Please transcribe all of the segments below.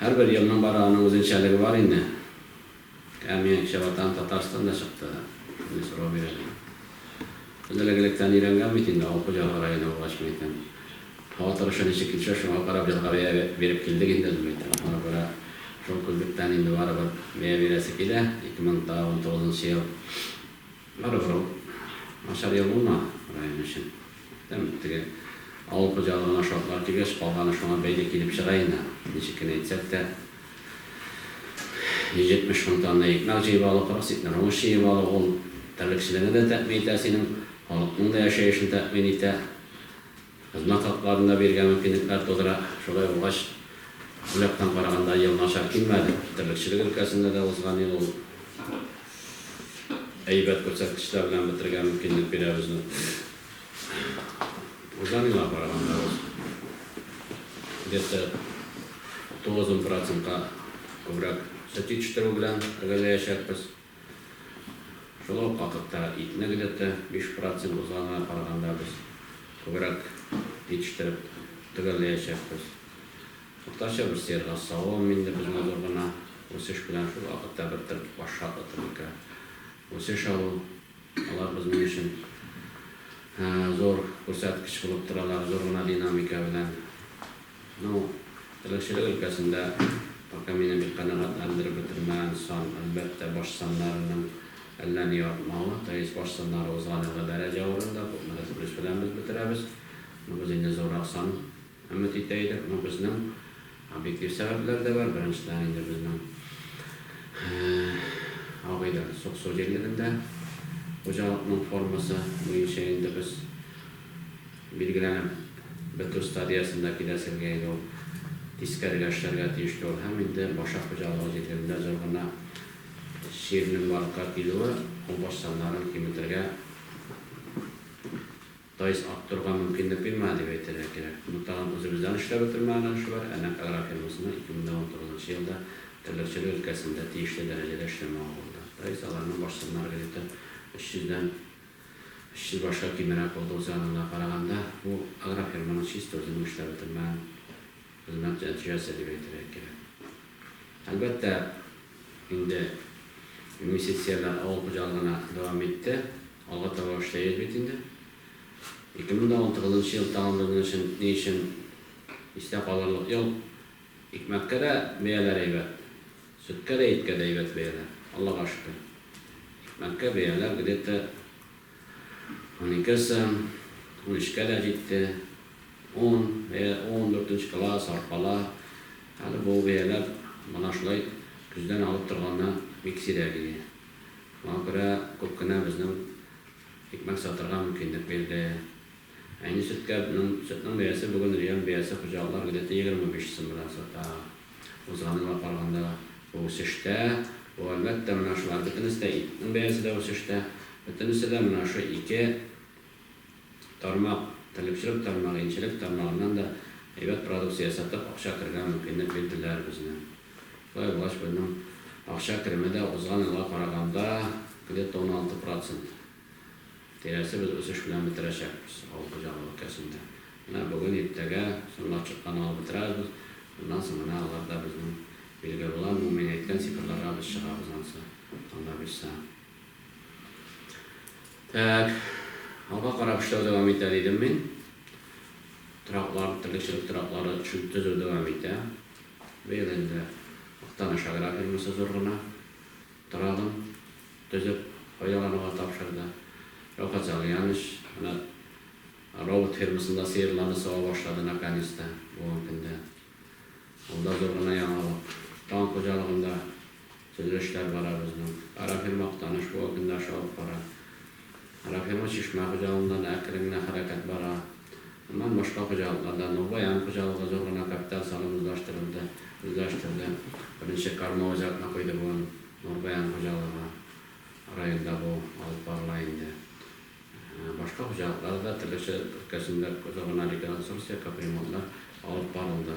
Her bir yılının barağının özelliği var indi. Kamiyen Şevatan Tatars'tan da çıktı. Şimdi soru verelim. Özellikle İran'dan mitinde Avrupa Rayı'na ulaşmayken. Hava tarışan işi kilişe şuna para bir havaya verip kildik indi zümreyten. Ona göre çok kulüpten indi var bir veya veresi kile 2019 yıl. Var o aşağı yıl olma Rayı'nın için. Demek ki Avrupa Rayı'na şartlar ki geç kalganı şuna beylik kilip çıkayın. Nişikine etsek de 70 şuntanla ikna civalı parasitler ama civalı ol terlikçilerine de temin etesinin halkının da yaşayışını temin ete hizmet haklarında bir mümkünlükler dolara şolay uğraş Ulaktan karaganda yılın aşar kilmedi. Terlikçilik ülkesinde de uzgan yıl olup eybet göstergeçler bilen bitirgen mümkünlük bir evizini uzgan yıla karaganda olsun. Dette 9%'a kubrak Statistiği bilen ögeleşekpiz. Şola vaqtda itine gidette 5% uzanana qaraganda biz kubrak yetiştirip ögeleşekpiz. Ortaça bir serga sağlam minde biz nazargana o'sish bilan shu vaqtda bir başlatdık. O'sish alar bizning uchun zo'r ko'rsatkich bo'lib turalar, zo'rgina dinamika bilan. Terlikçilik ülkesinde Pakami'nin bir kanaatlandırıp bitirmeyen son elbette başsanlarının ellerini yapmalı. Dayız başsanları uzanığı derece orunda. Bunları polis bilen biz bitiremiz. Bu bizimle zor aksan ümit eteydik. Bu bizden objektif sebepler de var. Birinciden indi bizden ağıyla çok sosyallerinde hocalıkның forması bu şeyinde biz bilgilenip bütün stadiyasındaki desilgeydi o. Tiskariga ishlarga tegishli ham endi boshqa xo'jalik hujjatlarida zo'rgina she'rning varaqqa keluvi boshsanlarning kilometrga dois olib turgan mumkinlik bermadi deb aytilishi kerak. Mutlaqo o'zimizdan ishlab o'tirmagan shu var. Anak firmasini 2019 yilda terlikçilik ülkesinde tegishli darajada ishlamoq bo'ldi. Doisalarning boshsanlariga 300 boshqa keyinroq bo'ldi o'zlariga qaraganda bu agrar firmaning chist o'zini ishlab o'tirmagan hizmet neticesi gibi etkiler. Elbette şimdi investisiyalar Avrupa devam etti. Algıta başlayız bitindi. 2016 yıl tamamlanan için istek alırlık yol hikmetke de beyeler eybet. Sütke de etke de eybet beyeler. Allah aşkına. Hikmetke beyeler gidette 12 13'ke de gitti. 10 veya 14. klas arqala hali bu beyeler mana şulay küzden alıp turganna miksiregi. Bana göre köpkene bizning hikmet satırga mümkünlük berdi. Aynı sütning beyesi bugün riyan beyesi xo'jaliklar gidette 25 so'm bilan sata. O'zg'anlar qaraganda bu o'sishda bu albatta mana shular bitinisida itning beyesi de o'sishda bitinisida mana shu ikki tarmoq terlikçilik tarmağı, inçilik tarmağından da evet produksiya satıp akşa kirgen mümkünlük bildiler bizne. Şöyle bulaş benim akşa kirmede uzgan yıla qaraganda gidette 16%. Teresi biz ösüş bilen bitirecekmiz Avrupa ülkesinde. Bugün iptege sonuna çıkan alıp bitiririz. Bundan sonra alarda bizim bilgi olan mumeniyetken sıfırlara biz çıkarız ansa. Onda bilsem. Tak. Halka qarab ishlov devam etadiydim men. Terlikçilik tırakları tüzüp devam etdi. Bu yıl endi Aqtanash agrar firmasi zo'rgina tirag'in tuzib foydalanishga topshirdi. Ro'qachalianish mana robot firmasida serlarni sova boshladi Nakanista bu kunda. Unda zo'rgina yangilik. Tong xo'jaligida tuzilishlar bor bizning. Agrar firma Aqtanash bu kunda shu boradi. Rafirma çeşme hocalarından akırına hareket bara. Ama başka hocalardan Novayan hocalığı zoruna kapital salım uzlaştırıldı. Birinci karma ocakına koydu bu Novayan hocalığı arayında bu alıp bağlayındı. Başka hocalıklar da terlikçilik ülkesinde zoruna rekonstrüksiya kaprimotlar alıp bağlandı.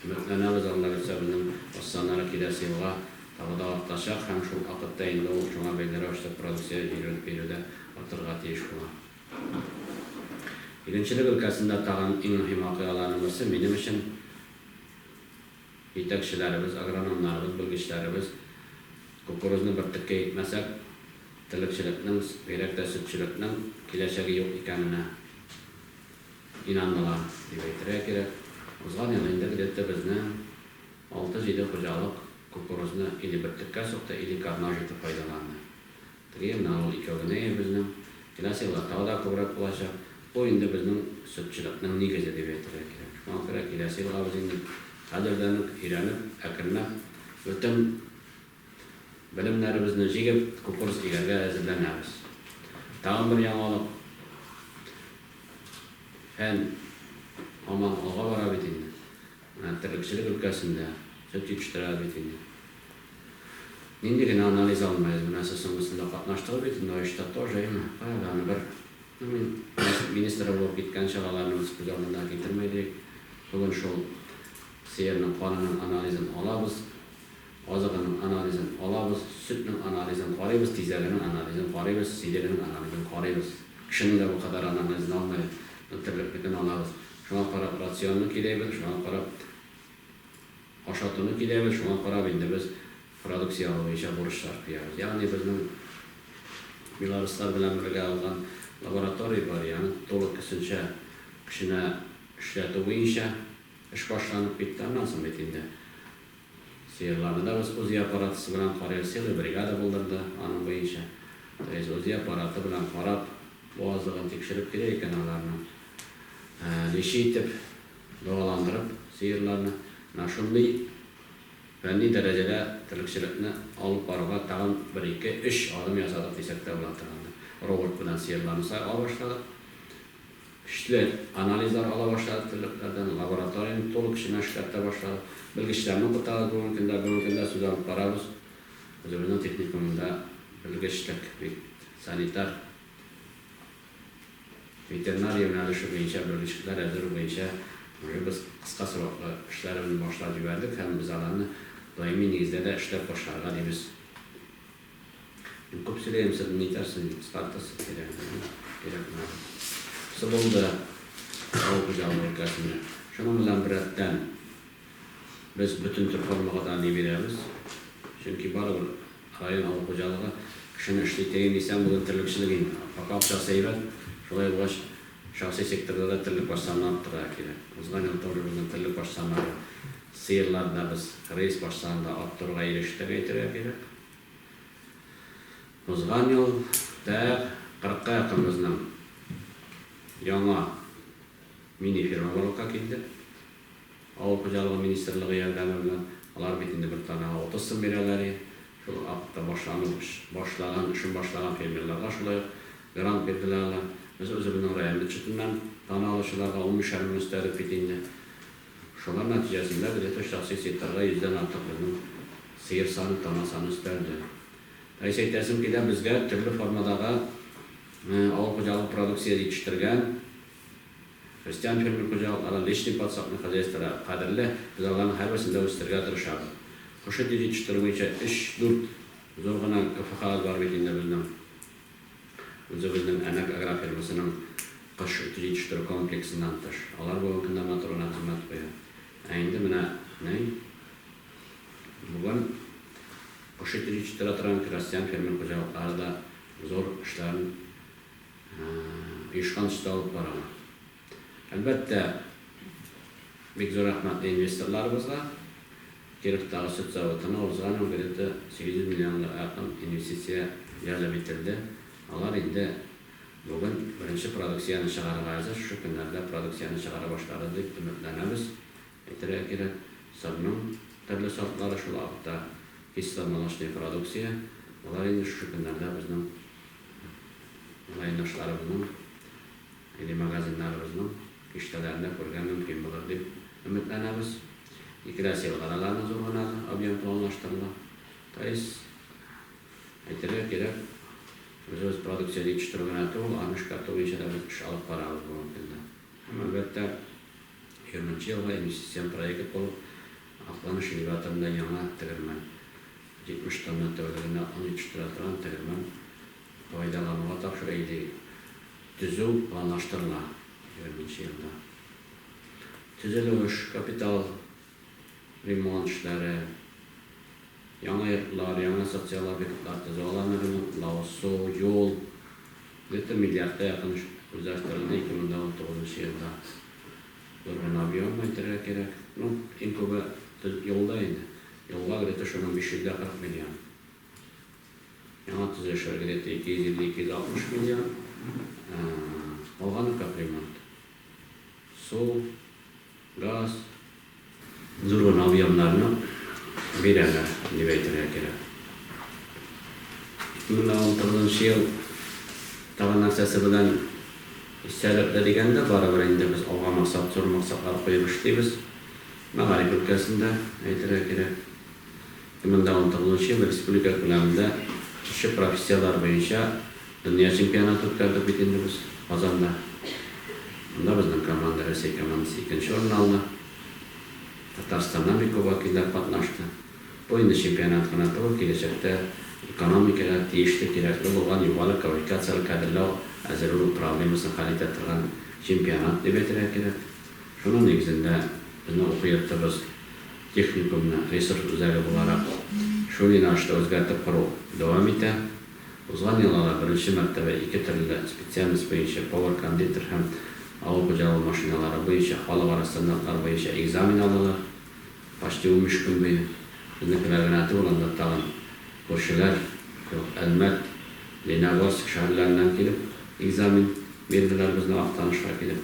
Ümitlenemiz Allah ise bizim başsanlara gidesi yola tağda artacak. Hem şu akıtta indi o şuna belirli işte prodüksiya bir de Atırga teyiş bulan. İlginçilik ülkesinde tağın en mühim akıyalarının birisi benim için yetekçilerimiz, agronomlarımız, bilgiçlerimiz kukuruzunu bir tıkka etmesek, tilikçilikning, berekde sütçilikning kelechagi yo'q ekanini inandılar deb aytira kerak. O'zgan endi bizni 6-7 xo'jalik kukuruzni ili bir tıkka so'qda, ili karnaj etib foydalanadi. Degan navl ikkovini bizni kelasi yilda tavda ko'proq bo'lacak. Bu endi bizning sütçilikning negizi deb aytira kerak. Shunga ko'ra kelasi yilga biz endi qadrlanib, o'rganib, aqllanib, o'tin bilimlerimizni jigib kukuruz egarga hazırlanamiz. Tağın bir yangilik fen aman alğa bara bitindi. Tilikçilik ülkesinde süt yetiştirer bitindi. Nindigini analiz almayız. Bu nasılsınızda katlaştığı bitindi. O işte тоже mi? Yani bir ministra olup gitken şakalarımız güzelliğinden getirmeydik. Bugün şu seyirinin kanının analizini alabız. Azıqının analizini alabız, sütün analizini qarayız, tizəlinin analizini qarayız, sidelinin analizini qarayız. Kişinin de bu kadar analizini almayız, ötürlükünü alabız. Şuna qarab rasyonunu kileybiz, şuna qarab aşatını kileybiz, şuna qarab indi biz produksiyalı işe buruş sarpıyarız. Yani bizim Belaruslar bilen birge algan laboratoriya var, yani to'liq kesinçe kişine işleti boyunca iş başlanıp bitti, nasıl bitindi? Seyirlarını da biz o'zi aparatısı bilan qarayız, seyir brigada buldirdi, onun boyunca. O'zi aparatı bilan qarab, boğazlığını tekşirip kerak ekanlarını neşe etip, doğalandırıp seyirlarını şunday fenni derecede tilikçilikni alıp baruga tag'in 1-2-3 adım yasadık desek de bo'laturadi. Robot bilan seyirlarni ala başladık. İşte analizler ala başladık, tiliklerden laboratoriyanın to'liq ishini ishlatib başladık. Bilgiçlerini qıtağız bugün günde söz alıp barabız. Özümüzün teknikumunda bilgiçlik, sanitar, veterinar yönelişi boyunca bilgiçlikler hazır boyunca biz kısa süreli işlerimizni başlayıp verdik. Hem biz alanı daimi negizde de işler başlarga deymiz. Ko'p söyleyeyim sizin yetersin, startası kerak. Sıvıldı avuk hocalığı ülkesinde. Şunun bilen biretten biz bütün Türk formalardan ne veremiz? Çünkü barı rayon avuk hocalığı kişinin işleyteyin desem bugün tilikçiliğin fakat şahsiyet şolay baş şahsi sektörde de tilik başlanıp durar kerak. Uzgan yıllarımızın tilik başlanları seyirlarda biz reis başlanında arttırığa eriştik aytira kerak. Uzgan yılda 40'a yakın bizning yana mini firmalarga keldi. Avuk hocalığı ministerliği yardımı bilen alar bitinde bir tane 30 sım berelari. Şu hafta başlagan fermerlarga şulay grant berdiler. Biz özümüzün rayonda çıtından tane alışılarga 15 milyon üstadip bitinde. Şular neticesinde bir şahsi sektorga 100'den artıq bizning seyir sani, tana sani üstaddi. Aytaysim ki de bizge türlü formadaga avuk hocalığı produksiya yetiştirgen Hristiyan fermer hocalıklara leşni patsaklı hozayстволар qadrli biz onların her birisinde östürge tırışadı. Hoşu yetiştirmeyince 3-4 zorgana fıkhaz var bitinde bizden. Bizden enek agrar firmasının qış yetiştirme kompleksinden tır. Onlar bu vakında matrona hizmet koyuyor. Endi mine ne? Bugün hoşu yetiştirme Hristiyan fermer hocalıkları da zor işlerin uyuşkan üstü alıp baralar. Elbette bir zor rahmetli investorlarımızla Kirik'tagi süt zavoduna o'zgan o'g'irda 800 millionga yaqin investitsiya jalb etildi. Ular endi bugun birinchi produksiyani chiqarib shu kunlarda produksiyani chiqara boshladi deb umidlanamiz. Aytira kerak, sabning turli sortlari shu vaqtda kislomonoshli produksiya. Ular endi shu kunlarda bizning laynoshlarimizni, magazinlarimizning kishtalarni ko'rgan mumkin bo'ladi deb umidlanamiz. İkilasi yılgaralarını zorlanadi, obyen planlaştırılır. Tayız, aytira kerak, biz öz produksiya yetiştirgan to'g'ri, anishkatı bo'yicha da biz ish olib boramiz bu kunda. Albatta, 20 yilga investitsiya proyekti bo'lib, aqlanish elevatorida yangi tegirmon 70 tonna tövligini 13 turadigan tegirmon foydalanuvga topshirildi. Tüzüv planlaştırıladi 20 yilda. Tüzülüş, kapital ремонт işleri, yana yurtlar, yana sosyal obyektlar tuzaklanırını, su, yol, 1 milyarda yakın özleştirildi 2019 yılda. Durgun aviyon maytırı gerek. En köpü yolda indi. Yolga gireti şunun 540 milyon. Yana tüzeşler gireti 250-260 milyon. Olganı kaprimant. Su, gaz, durgun avyonlarını birerler dibeytirler gerek. 2016 yıl tavan aksesi bilen İstəyərlər degəndə barabara indi biz alğa maqsad, zor maqsadlar qoyub işləyimiz. Məğarib ülkəsində aytıraq gerek. 2019 yıl Respublika ko'lamida kişi professiyalar boyunca dünya çempionatı o'tkazdik bit endi biz Qozonda. Bunda bizning komanda Rossiya komandasi 2-chi o'rin oldi. Tataristondan bir ko'p vakillar qatnashdi. Bu endi chempionat qanoti bu kelajakda ekonomikada tegishli kerakli bo'lgan yuqori kvalifikatsiyali kadrlar azalulu problemasini hal etadigan chempionat deb aytilishi kerak. Shuning negizida bizni o'qiyotimiz texnikumni resurs o'zagi bo'larak shu yo'nalishda o'zgartirib quruq davom etadi. O'zgan yillarda birinchi martaba 2 tilli spesialist bo'yicha power conditor ham avval xo'jalik mashinalari bo'yicha xalqaro standartlar bo'yicha ekzamen oldilar. Почти 13 kun bo'yi biznikilarga bo'landa tag'in qo'shilar Almat, Lenogorsk shaharlaridan kelib ekzamen berdilar bizni vaqtlanishga kelib.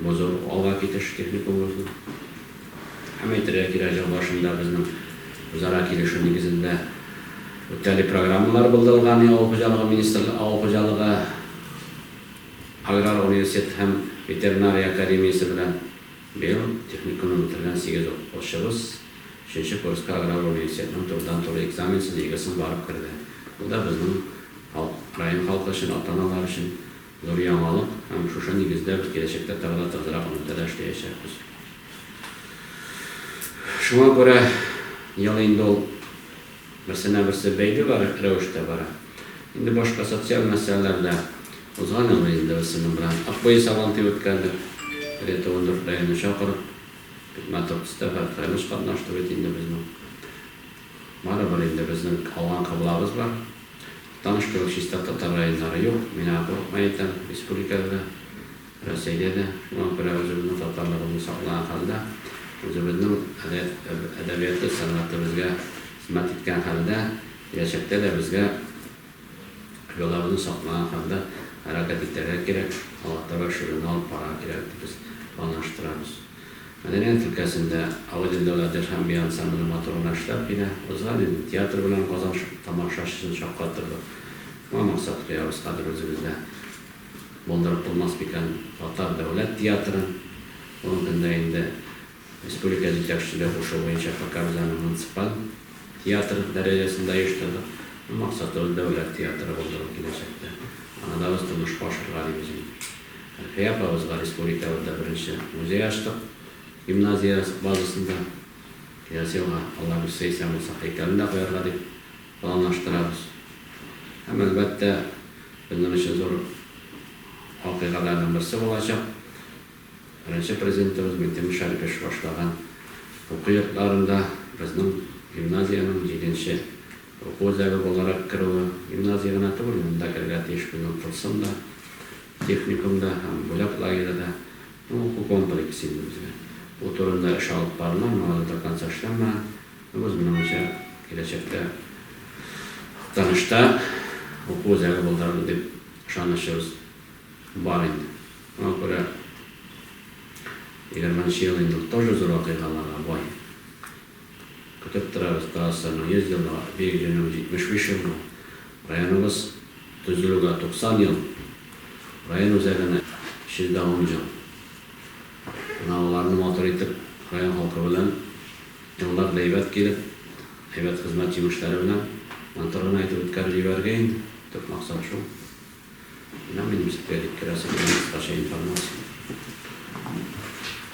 Bozor olga ketish texnikum bo'ldi. Hamma aytayotgan boshida bizning o'zaro kelishuv negizida o'tali programmalar bildirilgan Avval xo'jaligi ministrligi, Avval xo'jaligi Agrar universiteti ham veterinariya akademiyasi bilan bel texnikumni bitirgan 8 o'quvchimiz 3-kursga Agrar universitetining turdan-tur ekzamensiz egasini borib kirdi. Bu da bizning rayon xalqi uchun, ota-onalar uchun zo'r yangilik. Ham shu negizda biz kelajakda tag'inroq umidda ishlayapmiz. Shunga ko'ra yil endi birsi beydi var ravishda bor. Endi boshqa sotsial masalalarda o'zgan endi o'zini bilan aqbo'yi savolni o'tkazdi. Retordur rayoni chaqirib matbuotda farqlanish qatnashtirib endi bizni. Mana bir endi bizning olgan qabulimiz bor. Tanıştırıq şistata tarayınları yo'q. Meni qo'rqmaydan respublikada, Rossiyada, shunga ko'ra o'zimizning tatarligimizni saqlagan holda, o'zimizning adabiyoti san'atimizga xizmat etgan holda, kelajakda da bizga yo'limizni saqlagan holda harakat etishimiz kerak. Alloh taolo shuni olib boradi kerak deb biz planlashtiramiz. Madaniyat ülkəsində Avadil Dövlətlər Həmbiyə ansamblini matronlaşdırıb, bir o'zgan teatr bilan Qozon tamaşaçısını şaqqatdırdı. Bu maqsad qo'yamiz qadr o'zimizda bo'ldirib bo'lmas ekan Tatar davlat teatrini. Unda endi respublika yetakchiligi o'sha bo'yicha Pakazani munisipal teatr darajasida uyushtirdi. Bu maqsad davlat teatri bo'ldirib kelajakda. Ana biz turmush boshqarganimiz. Hayapimizga respublikada birinchi muzey ochdik. Gimnaziya bazasında kelasiga Allah bilseysen bo'lsa haykalini da qo'yarga deb planlashtiramiz. Ham albatta bizning uchun zo'r voqealardan birisi bo'lacak. Birinchi prezidentimiz Metin Sharipov boshlagan o'quv yurtlarida bizning gimnaziyaning 7-chi o'quv zali bo'larak kiruvi, gimnaziyaga to'g'ri unda kirgan teshikning qilsin-da, texnikumda ham bo'lib lagerda o'quv kompleksi bizga bu turunda ish olib borilgan, ma'lumotlar konsertlarma o'z menimcha kelajakda tanishda o'quv zali bo'ladi deb ishonishimiz bor endi. Buna ko'ra 20-yil endi тоже zo'r voqealarga boy. Kutib turamiz Qozog'istonning 100 yilda, Belgiyaning 75 yil, rayonimiz tuziliga 90 yil, rayon o'zagini 110 yil. Ularni motor etib, rayon xalqi bilan yillar g'aybat kelib, g'aybat xizmat yumushlari bilan mantorani aytib o'tkazib yuborgan. Tut maqsad shu. Nima menimcha kerak kirasi qisqacha informatsiya.